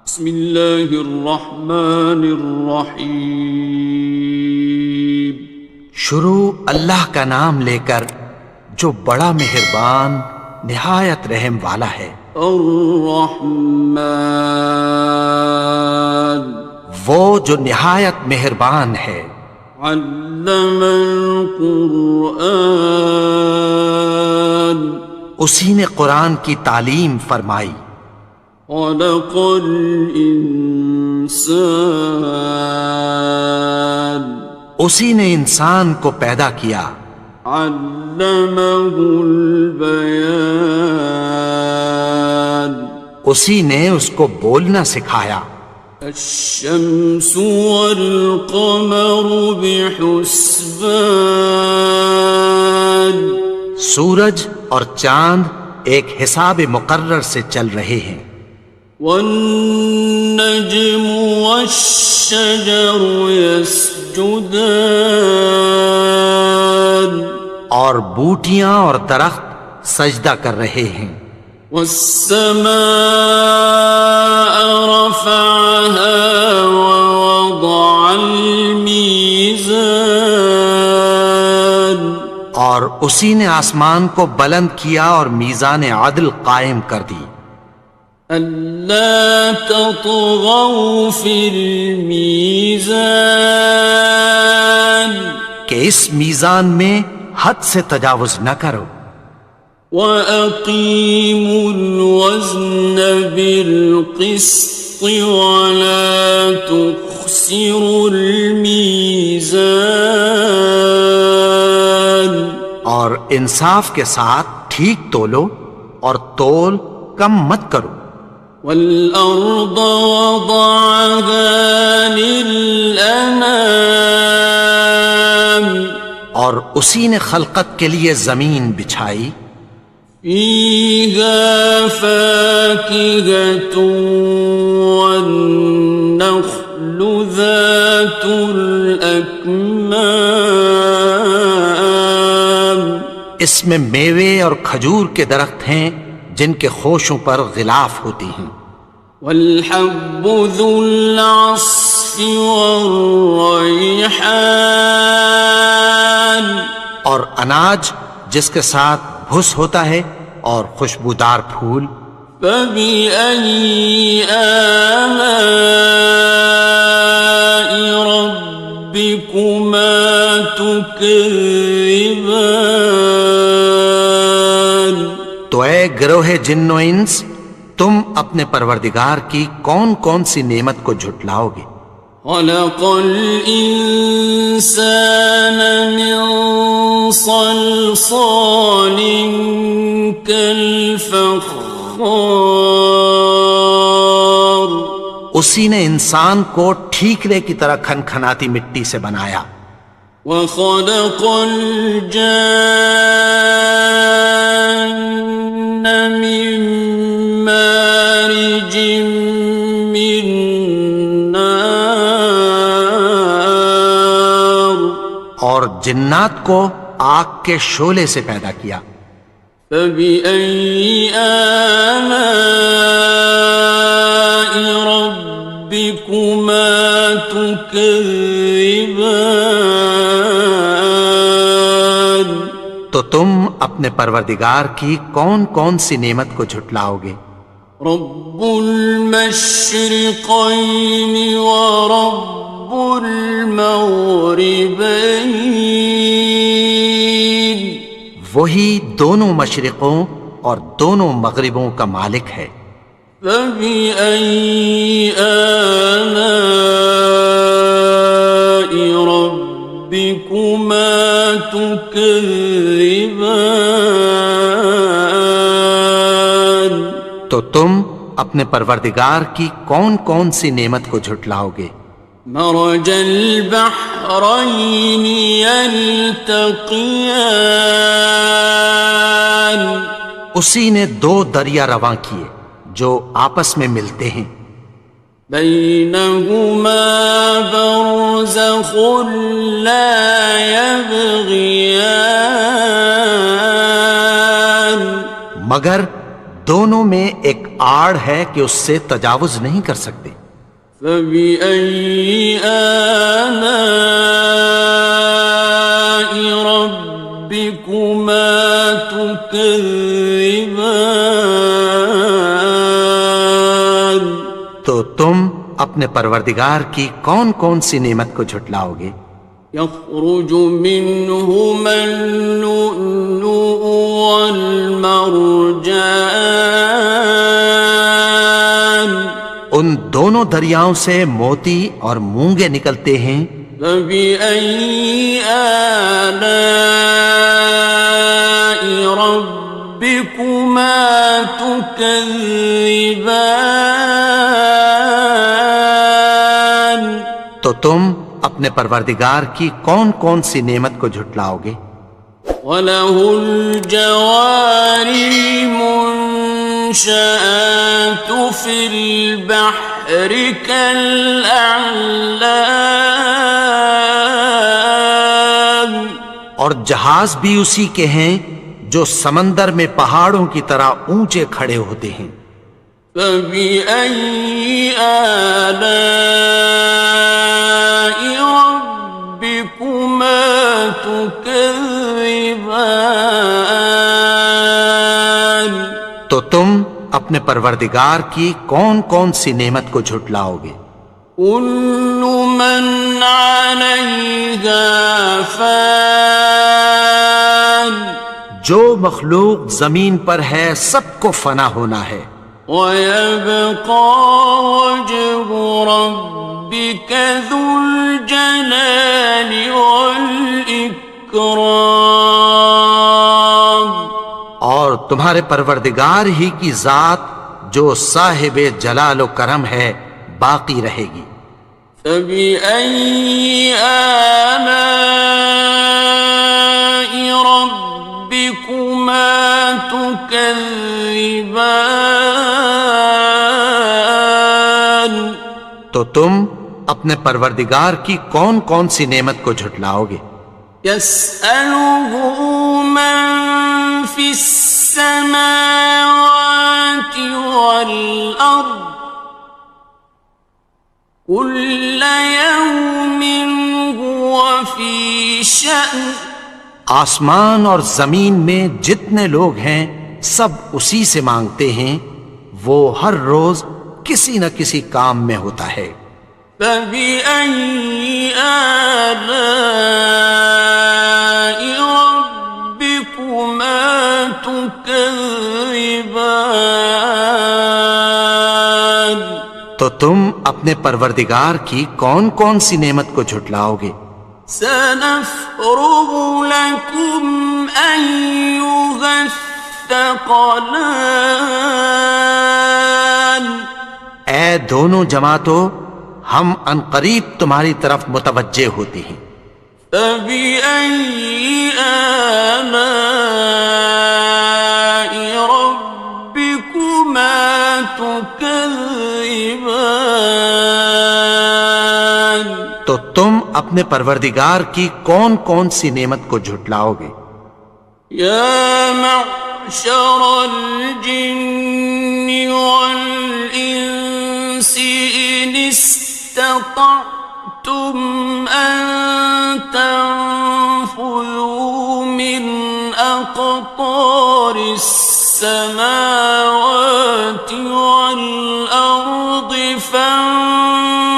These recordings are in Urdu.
بسم اللہ الرحمن الرحیم. شروع اللہ کا نام لے کر جو بڑا مہربان نہایت رحم والا ہے. الرحمن وہ جو نہایت مہربان ہے. علم القرآن اسی نے قرآن کی تعلیم فرمائی. خلق الانسان اسی نے انسان کو پیدا کیا. علمہ البیان اسی نے اس کو بولنا سکھایا. الشمس والقمر بحسبان سورج اور چاند ایک حساب مقرر سے چل رہے ہیں. والنجم والشجر يسجدان اور بوٹیاں اور درخت سجدہ کر رہے ہیں. والسماء رفعها ووضع الميزان اور اسی نے آسمان کو بلند کیا اور میزان عدل قائم کر دی. ألا تطغوا في الميزان کہ اس میزان میں حد سے تجاوز نہ کرو. وَأَقِيمُوا الْوَزْنَ بِالْقِسْطِ وَلَا تُخْسِرُوا الْمِيزَانَ اور انصاف کے ساتھ ٹھیک تولو اور تول کم مت کرو. وَالْأَرْضَ وَضَعَهَا لِلْأَنَامِ اور اسی نے خلقت کے لیے زمین بچھائی. فِيهَا فَاكِهَةٌ وَالنَّخْلُ ذَاتُ الْأَكْمَامِ اس میں میوے اور کھجور کے درخت ہیں جن کے خوشوں پر غلاف ہوتی ہیں. وَالْحَبُّ ذُو الْعَصْفِ وَالرَّيْحَانِ اور اناج جس کے ساتھ بھس ہوتا ہے اور خوشبودار پھول. فَبِأَيِّ آلَاءِ رَبِّكُمَا تُكَذِّبَانِ تو اے گروہ جن و انس تم اپنے پروردگار کی کون کون سی نعمت کو جھٹلاؤ گے. خَلَقَ الْإِنسَانَ مِنْ صَلْصَالٍ كَالْفَخَّارِ اسی نے انسان کو ٹھیکرے کی طرح کھنکھناتی مٹی سے بنایا. وَخَلَقَ الْجَانَّ مِن مَّارِجٍ مِّن نَّارٍ اور جنات کو آگ کے شعلے سے پیدا کیا. فَبِأَيِّ آلَاءِ رَبِّكُمَا تُكَذِّبَانِ تو تم اپنے پروردگار کی کون کون سی نعمت کو جھٹلاؤ گے. رب المشرقين ورب المغربين وہی دونوں مشرقوں اور دونوں مغربوں کا مالک ہے. فبأي آلاء ربكما تكذبان تو تم اپنے پروردگار کی کون کون سی نعمت کو جھٹلاؤ گے. مرج البحرين يلتقيان اسی نے دو دریا رواں کیے جو آپس میں ملتے ہیں. بينهما برزخ لا يبغيان مگر دونوں میں ایک آڑ ہے کہ اس سے تجاوز نہیں کر سکتے۔ فبأي آلاء ربكما تكذبان؟ تو تم اپنے پروردگار کی کون کون سی نعمت کو جھٹلاؤ گے؟ يخرج منهما اللؤلؤ والمرجان، ان دونوں دریاؤں سے موتی اور مونگے نکلتے ہیں۔ فبأي آلاء ربكما تكذبان؟ تو تم اپنے پروردگار کی کون کون سی نعمت کو جھٹلاؤ گے؟ وَلَهُ الْجَوَارِ الْمُنشَآتُ فِي الْبَحْرِ كَالْأَعْلَامِ، اور جہاز بھی اسی کے ہیں جو سمندر میں پہاڑوں کی طرح اونچے کھڑے ہوتے ہیں۔ فَبِأَيِّ آلَاءِ رَبِّكُمَا تُكَذِّبَانِ؟ تو تم اپنے پروردگار کی کون کون سی نعمت کو جھٹلاؤ گے؟ كُلُّ مَنْ عَلَيْهَا فَانٍ، جو مخلوق زمین پر ہے سب کو فنا ہونا ہے۔ وَيَبْقَى وَجْهُ رَبِّكَ ذُو الْجَلَالِ وَالْإِكْرَامِ، اور تمہارے پروردگار ہی کی ذات جو صاحب جلال و کرم ہے باقی رہے گی۔ فَبِأَيِّ آلَاءِ رَبِّكُمَا تُكَذِّبَانِ؟ تو تم اپنے پروردگار کی کون کون سی نعمت کو جھٹلاؤ گے؟ يَسْأَلُهُ مَن فِي السَّمَاوَاتِ وَالْأَرْضِ كُلَّ يَوْمٍ هُوَ فِي شَأْنٍ، آسمان اور زمین میں جتنے لوگ ہیں سب اسی سے مانگتے ہیں، وہ ہر روز کسی نہ کسی کام میں ہوتا ہے۔ فَبِأَيِّ آلَاءِ رَبِّكُمَا تُكَذِّبَانِ؟ تو تم اپنے پروردگار کی کون کون سی نعمت کو جھٹلاؤ گے؟ سَنَفْرُغُ لَكُمْ أَيُّهَ الثَّقَلَانِ، اے دونوں جماعتوں، ہم عنقریب تمہاری طرف متوجہ ہوتے ہیں۔ فَبِأَيِّ آلَاءِ رَبِّكُمَا تُكَذِّبَانِ؟ تو تم اپنے پروردگار کی کون کون سی نعمت کو جھٹلاؤ گے؟ يَا مَعْشَرَ الْجِنِّ وَالْإِنسِ إِنِ اسْتَطَعْتُمْ أَن تَنفُذُوا مِنْ أَقْطَارِ السَّمَاوَاتِ وَالْأَرْضِ فَانفُذُوا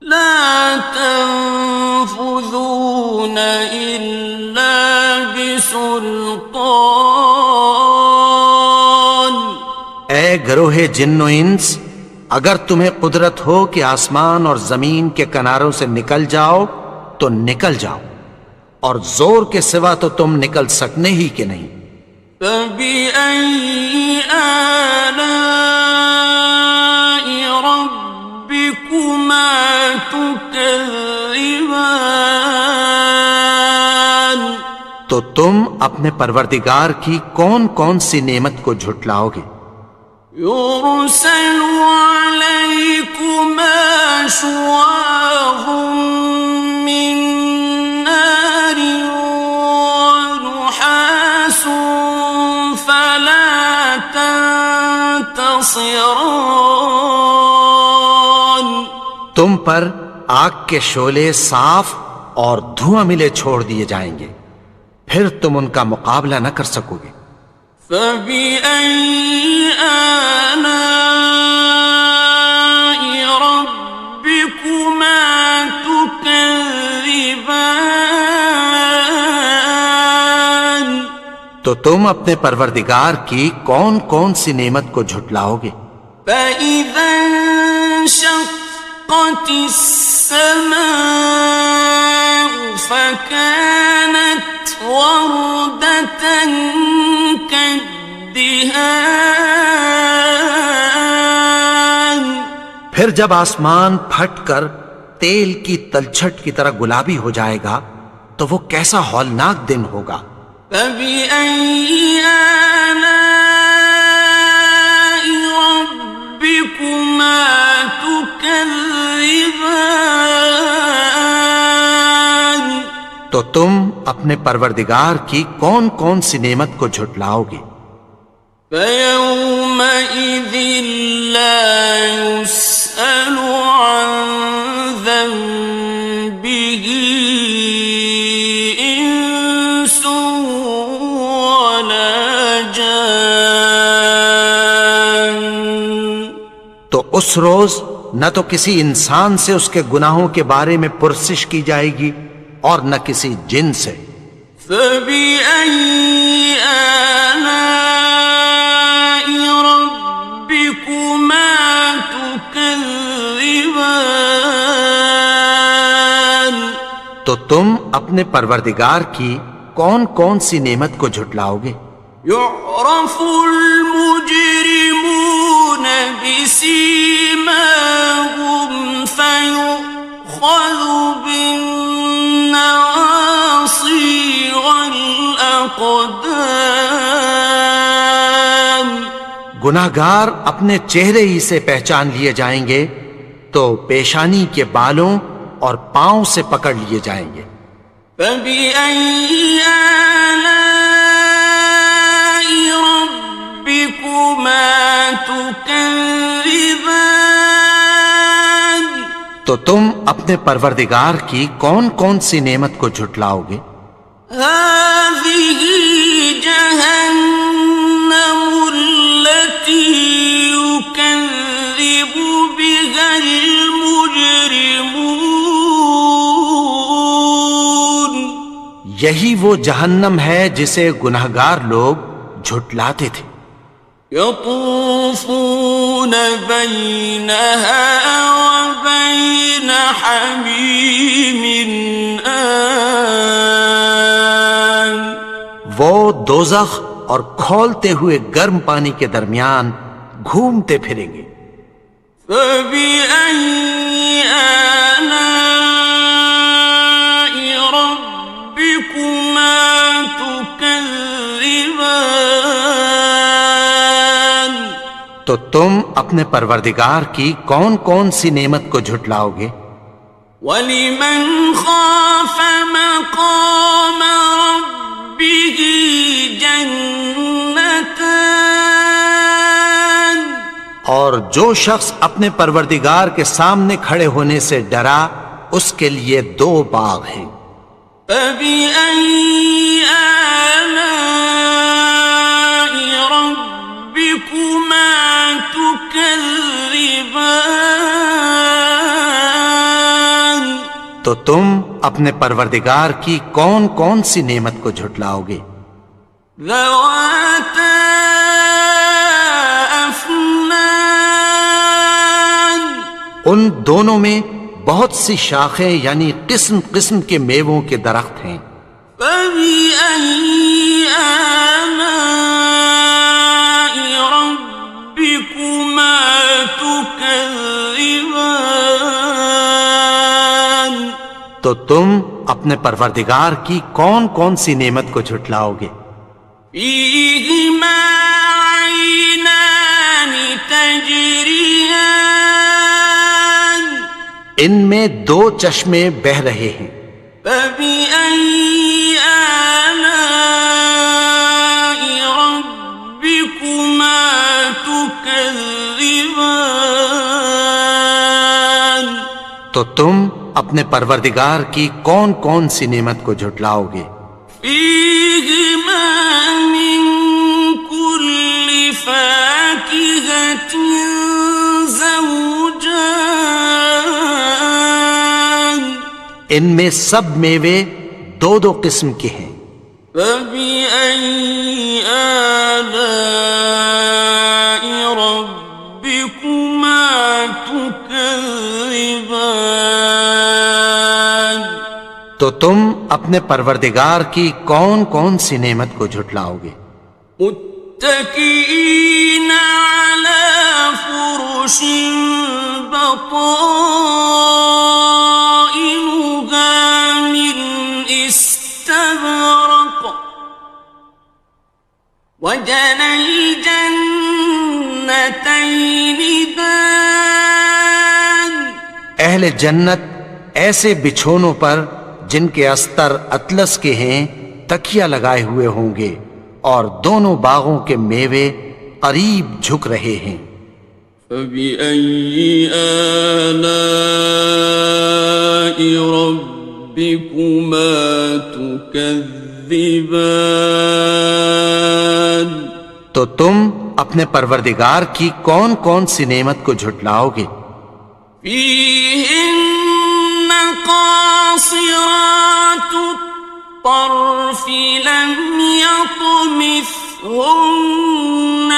لَا تَنفُذُونَ إِلَّا بِسُلْطَانٍ۔ اے گروہ جن و انس، اگر تمہیں قدرت ہو کہ آسمان اور زمین کے کناروں سے نکل جاؤ تو نکل جاؤ، اور زور کے سوا تو تم نکل سکنے ہی کہ نہیں۔ فَبِأَيِّ آلَاءِ رَبِّكُمَا تُكَذِّبَانِ؟ تو تم اپنے پروردگار کی کون کون سی نعمت کو جھٹلاؤ گے؟ يُرْسَلُ عَلَيْكُمَا شُوَاظٌ مِّن نَّارٍ وَنُحَاسٌ ينتصران تم پر آگ کے شعلے صاف اور دھواں ملے چھوڑ دیے جائیں گے، پھر تم ان کا مقابلہ نہ کر سکو گے۔ فبأي آلاء ربكما تكذبان تو تم اپنے پروردگار کی کون کون سی نعمت کو جھٹلاؤ گے؟ فإذا انشقت السماء فكانت وردة كالدهان پھر جب آسمان پھٹ کر تیل کی تلچھٹ کی طرح گلابی ہو جائے گا تو وہ کیسا ہولناک دن ہوگا۔ فبأي آلاء ربكما تكذبان تو تم اپنے پروردگار کی کون کون سی نعمت کو جھٹلاؤ گے؟ فيومئذ لا يسأل عن ذنبه إنس ولا جان تو اس روز نہ تو کسی انسان سے اس کے گناہوں کے بارے میں پرسش کی جائے گی اور نہ کسی جن سے۔ فبأي آلاء ربكما تكذبان تو تم اپنے پروردگار کی کون کون سی نعمت کو جھٹلاؤ گے؟ يعرف المجرمون بسيماهم فيؤخذ بالنواصي والأقدام گناہگار اپنے چہرے ہی سے پہچان لیے جائیں گے تو پیشانی کے بالوں اور پاؤں سے پکڑ لیے جائیں گے۔ فبأي آلاء ربكما تكذبان تو تم اپنے پروردگار کی کون کون سی نعمت کو جھٹلاؤ گے؟ هذه جهنم التي يكذب بها المجرمون یہی وہ جہنم ہے جسے گناہگار لوگ جھٹلاتے تھے۔ يطوفون بينها وبين حميم آن وہ دوزخ اور کھولتے ہوئے گرم پانی کے درمیان گھومتے پھریں گے۔ فبأي آلاء ربكما تكذبان تو تم اپنے پروردگار کی کون کون سی نعمت کو جھٹلاؤ گے؟ وَلِمَنْ خَافَ مَقَامَ رَبِّهِ جَنَّتَانِ اور جو شخص اپنے پروردگار کے سامنے کھڑے ہونے سے ڈرا اس کے لیے دو باغ ہیں۔ فَبِأَيِّ آلَاءِ رَبِّكُمَا تُكَذِّبَانِ تو تم اپنے پروردگار کی کون کون سی نعمت کو جھٹلاؤ گے؟ ذَوَاتَا أَفْنَانٍ ان دونوں میں بہت سی شاخیں یعنی قسم قسم کے میووں کے درخت ہیں۔ فَبِأَيِّ آلَاءِ رَبِّكُمَا تُكَذِّبَانِ تو تم اپنے پروردگار کی کون کون سی نعمت کو جھٹلاؤ گے؟ فِيهِمَا عَيْنَانِ تَجْرِيَانِ ان میں دو چشمے بہہ رہے ہیں۔ فَبِأَيِّ آلَاءِ رَبِّكُمَا تُكَذِّبَانِ تو تم اپنے پروردگار کی کون کون سی نعمت کو جھٹلاؤ گے؟ فیہما من کل فاکہۃ زوجان، ان میں سب میوے دو دو قسم کے ہیں۔ فبأي آلاء ربكما تكذبان، تو تم اپنے پروردگار کی کون کون سی نعمت کو جھٹلاؤ گے؟ متكئين على فرش بطائنها من استبرق، وجنى الجنتين دان، اہل جنت ایسے بچھونوں پر جن کے استر اطلس کے ہیں تکیہ لگائے ہوئے ہوں گے، اور دونوں باغوں کے میوے قریب جھک رہے ہیں۔ فبأي آلاء ربكما تكذبان، تو تم اپنے پروردگار کی کون کون سی نعمت کو جھٹلاؤ گے؟ فيهن قاصرات الطرف لم يطمثهن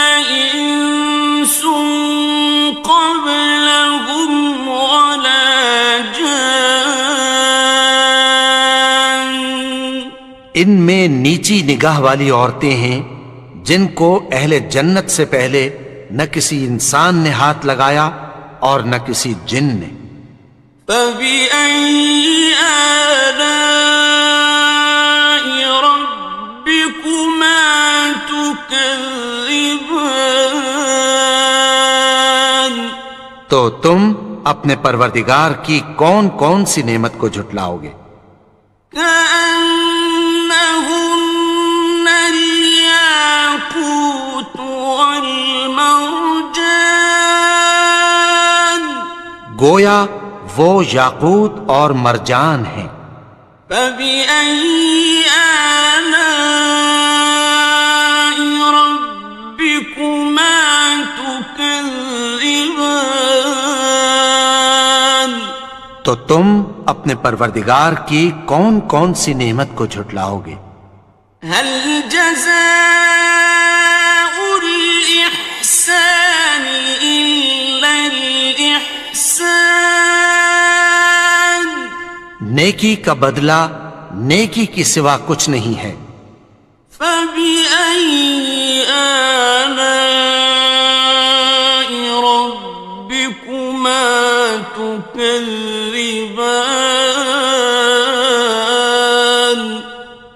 إنس قبلهم ولا جان، ان میں نیچی نگاہ والی عورتیں ہیں جن کو اہل جنت سے پہلے نہ کسی انسان نے ہاتھ لگایا اور نہ کسی جن نے۔ فبأي آلاء ربكما تكذبان، تو تم اپنے پروردگار کی کون کون سی نعمت کو جھٹلاؤ گے؟ كأنهن الياقوت والمرجان، گویا وہ یاقوت اور مرجان ہیں۔ فبأي آلاء ربكما تكذبان، تو تم اپنے پروردگار کی کون کون سی نعمت کو جھٹلاؤ گے؟ هل جزاء الإحسان إلا الإحسان، نیکی کا بدلہ نیکی کی سوا کچھ نہیں ہے۔ فبأي آلاء ربكما تكذبان،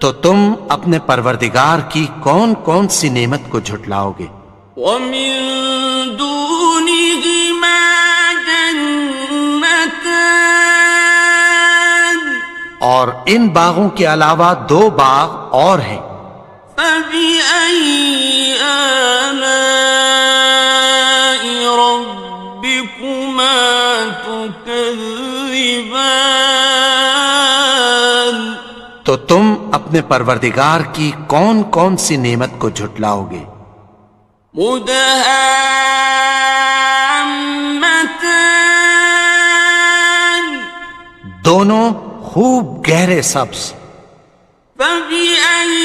تو تم اپنے پروردگار کی کون کون سی نعمت کو جھٹلاؤ گے؟ ومن دونهما جنتان، اور ان باغوں کے علاوہ دو باغ اور ہیں۔ فبأي آلاء ربكما تكذبان، تو تم اپنے پروردگار کی کون کون سی نعمت کو جھٹلاؤ گے؟ مدهامتان، دونوں خوب گہرے سبز۔ فبأي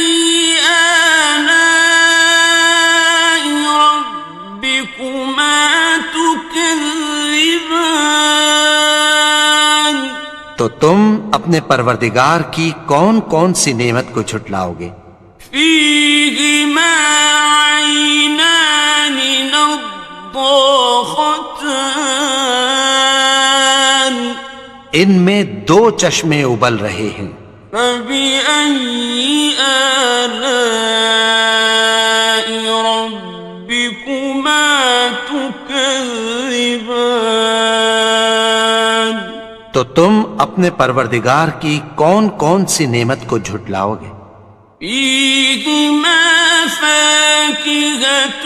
آلاء ربكما تكذبان، تو تم اپنے پروردگار کی کون کون سی نعمت کو جھٹلاؤ گے؟ فيهما عينان نضاختان، ان میں دو چشمے ابل رہے ہیں۔ فبأي آلاء ربكما تكذبان، تو تم اپنے پروردگار کی کون کون سی نعمت کو جھٹلاؤ گے؟ فيهما فاكهة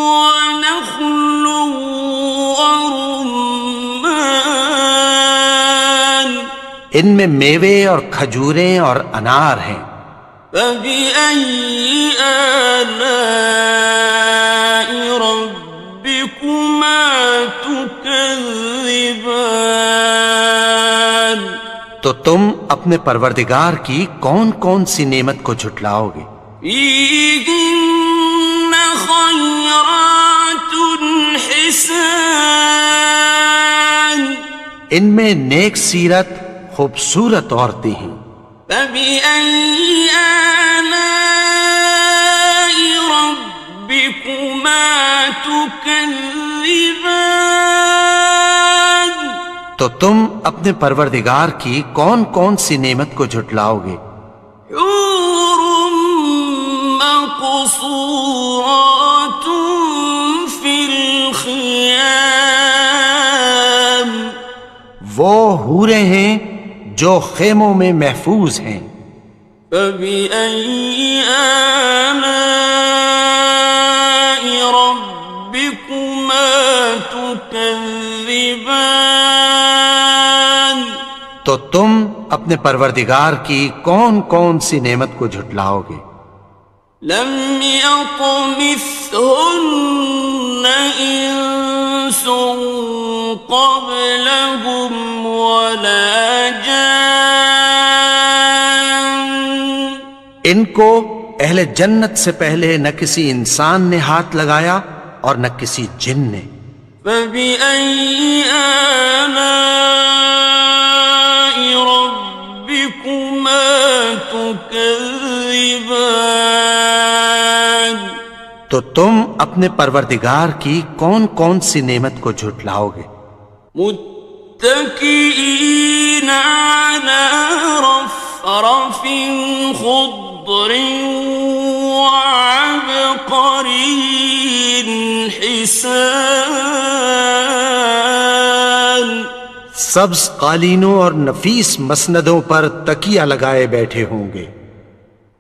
ونخل ورمان، ان میں میوے اور کھجوریں اور انار ہیں۔ فبأي آلاء ربكما تكذبان؟ تو تم اپنے پروردگار کی کون کون سی نعمت کو جھٹلاؤ گے؟ فيهن خيرات حسان، ان میں نیک سیرت خوبصورت عورتیں ہیں۔ فبأي آلاء ربكما تكذبان؟ تو تم اپنے پروردگار کی کون کون سی نعمت کو جھٹلاؤ گے؟ حور مقصورات في الخيام، وہ حوریں ہیں جو خیموں میں محفوظ ہیں۔ فبأي آلاء ربكما تكذبان؟ تو تم اپنے پروردگار کی کون کون سی نعمت کو جھٹلاؤ گے؟ لم يطمثهن إنس قبلهم ولا جان، ان کو اہل جنت سے پہلے نہ کسی انسان نے ہاتھ لگایا اور نہ کسی جن نے۔ فبأي آلاء ربكما تكذبان؟ تو تم اپنے پروردگار کی کون کون سی نعمت کو جھٹلاؤ گے؟ متكئين على رفرف خضر وعبقري حسان، سبز قالینوں اور نفیس مسندوں پر تکیہ لگائے بیٹھے ہوں گے۔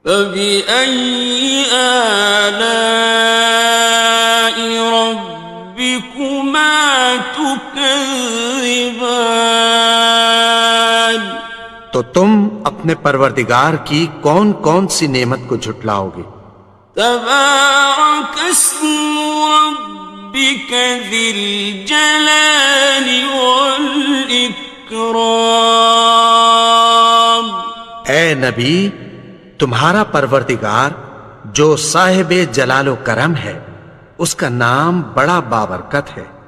فبأي آلاء ربكما تكذبان؟ تو تم اپنے پروردگار کی کون کون سی نعمت کو جھٹلاؤ گے؟ تبارك اسم ربك ذي الجلال والإكرام۔ اے نبی، تمہارا پروردگار جو صاحب جلال و کرم ہے، اس کا نام بڑا بابرکت ہے۔